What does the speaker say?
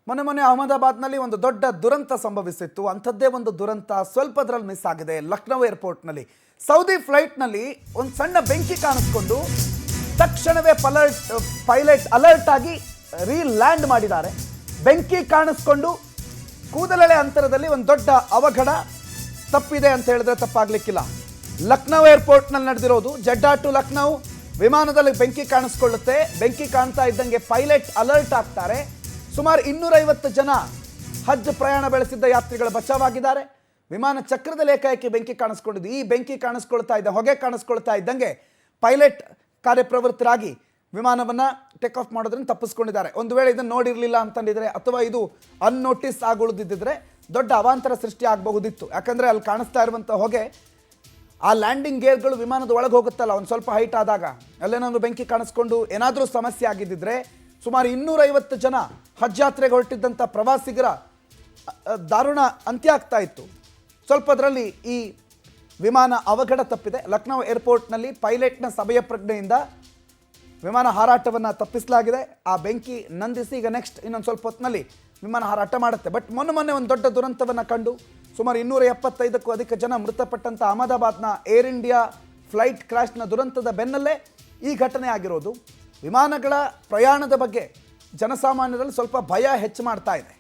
ಮೊನ್ನೆ ಅಹಮದಾಬಾದ್ನಲ್ಲಿ ಒಂದು ದೊಡ್ಡ ದುರಂತ ಸಂಭವಿಸಿತ್ತು. ಅಂಥದ್ದೇ ಒಂದು ದುರಂತ ಸ್ವಲ್ಪದ್ರಲ್ಲಿ ಮಿಸ್ ಆಗಿದೆ. ಲಕ್ನೋ ಏರ್ಪೋರ್ಟ್ನಲ್ಲಿ ಸೌದಿ ಫ್ಲೈಟ್ನಲ್ಲಿ ಒಂದು ಸಣ್ಣ ಬೆಂಕಿ ಕಾಣಿಸ್ಕೊಂಡು ತಕ್ಷಣವೇ ಪೈಲಟ್ ಅಲರ್ಟ್ ಆಗಿ ಲ್ಯಾಂಡ್ ಮಾಡಿದ್ದಾರೆ. ಬೆಂಕಿ ಕಾಣಿಸ್ಕೊಂಡು ಕೂದಲೆಳೆ ಅಂತರದಲ್ಲಿ ಒಂದು ದೊಡ್ಡ ಅವಘಡ ತಪ್ಪಿದೆ ಅಂತ ಹೇಳಿದ್ರೆ ತಪ್ಪಾಗ್ಲಿಕ್ಕಿಲ್ಲ. ಲಕ್ನೋ ಏರ್ಪೋರ್ಟ್ನಲ್ಲಿ ನಡೆದಿರೋದು. ಜೆಡ್ಡಾ ಟು ಲಕ್ನೋ ವಿಮಾನದಲ್ಲಿ ಬೆಂಕಿ ಕಾಣಿಸ್ಕೊಳ್ಳುತ್ತೆ. ಬೆಂಕಿ ಕಾಣ್ತಾ ಇದ್ದಂಗೆ ಪೈಲಟ್ ಅಲರ್ಟ್ ಆಗ್ತಾರೆ. ಸುಮಾರು 250 ಜನ ಹಜ್ ಪ್ರಯಾಣ ಬೆಳೆಸಿದ್ದ ಯಾತ್ರಿಗಳು ಬಚಾವಾಗಿದ್ದಾರೆ. ವಿಮಾನ ಚಕ್ರದಲ್ಲಿ ಏಕಾಏಕಿ ಬೆಂಕಿ ಕಾಣಿಸ್ಕೊಂಡಿದ್ದು. ಈ ಬೆಂಕಿ ಕಾಣಿಸ್ಕೊಳ್ತಾ ಇದ್ದ ಹೊಗೆ ಕಾಣಿಸ್ಕೊಳ್ತಾ ಇದ್ದಂಗೆ ಪೈಲಟ್ ಕಾರ್ಯಪ್ರವೃತ್ತರಾಗಿ ವಿಮಾನವನ್ನು ಟೇಕ್ ಆಫ್ ಮಾಡೋದ್ರಿಂದ ತಪ್ಪಿಸ್ಕೊಂಡಿದ್ದಾರೆ. ಒಂದು ವೇಳೆ ಇದನ್ನು ನೋಡಿರಲಿಲ್ಲ ಅಂತಂದಿದ್ರೆ ಅಥವಾ ಇದು ಅನ್ನೋಟಿಸ್ ಆಗುಳಿದಿದ್ದರೆ ದೊಡ್ಡ ಅವಾಂತರ ಸೃಷ್ಟಿ ಆಗಬಹುದಿತ್ತು. ಯಾಕಂದರೆ ಅಲ್ಲಿ ಕಾಣಿಸ್ತಾ ಇರುವಂಥ ಹೊಗೆ ಆ ಲ್ಯಾಂಡಿಂಗ್ ಗೇರ್ಗಳು ವಿಮಾನದ ಒಳಗೆ ಹೋಗುತ್ತಲ್ಲ, ಒಂದು ಸ್ವಲ್ಪ ಹೈಟ್ ಆದಾಗ ಅಲ್ಲೇನಾದ್ರು ಬೆಂಕಿ ಕಾಣಿಸ್ಕೊಂಡು ಏನಾದರೂ ಸಮಸ್ಯೆ ಆಗಿದ್ದಿದ್ರೆ ಸುಮಾರು 250 ಜನ ಹಜ್ ಯಾತ್ರೆಗೆ ಹೊರಟಿದ್ದಂಥ ಪ್ರವಾಸಿಗರ ದಾರುಣ ಅಂತ್ಯ ಆಗ್ತಾ ಇತ್ತು. ಸ್ವಲ್ಪದರಲ್ಲಿ ಈ ವಿಮಾನ ಅವಘಡ ತಪ್ಪಿದೆ. ಲಕ್ನೋ ಏರ್ಪೋರ್ಟ್ನಲ್ಲಿ ಪೈಲಟ್ನ ಸಭೆಯ ಪ್ರಜ್ಞೆಯಿಂದ ವಿಮಾನ ಹಾರಾಟವನ್ನು ತಪ್ಪಿಸಲಾಗಿದೆ. ಆ ಬೆಂಕಿ ನಂದಿಸಿ ಈಗ ನೆಕ್ಸ್ಟ್ ಇನ್ನೊಂದು ಸ್ವಲ್ಪ ಹೊತ್ತಿನಲ್ಲಿ ವಿಮಾನ ಹಾರಾಟ ಮಾಡುತ್ತೆ. ಬಟ್ ಮೊನ್ನೆ ಒಂದು ದೊಡ್ಡ ದುರಂತವನ್ನು ಕಂಡು ಸುಮಾರು 275ಕ್ಕೂ ಅಧಿಕ ಜನ ಮೃತಪಟ್ಟಂಥ ಅಹಮದಾಬಾದ್ನ ಏರ್ ಇಂಡಿಯಾ ಫ್ಲೈಟ್ ಕ್ರ್ಯಾಶ್ನ ದುರಂತದ ಬೆನ್ನಲ್ಲೇ ಈ ಘಟನೆ ಆಗಿರೋದು. ವಿಮಾನಗಳ ಪ್ರಯಾಣದ ಬಗ್ಗೆ ಜನಸಾಮಾನ್ಯರಲ್ಲಿ ಸ್ವಲ್ಪ ಭಯ ಹೆಚ್ಚು ಮಾಡ್ತಾ ಇದೆ.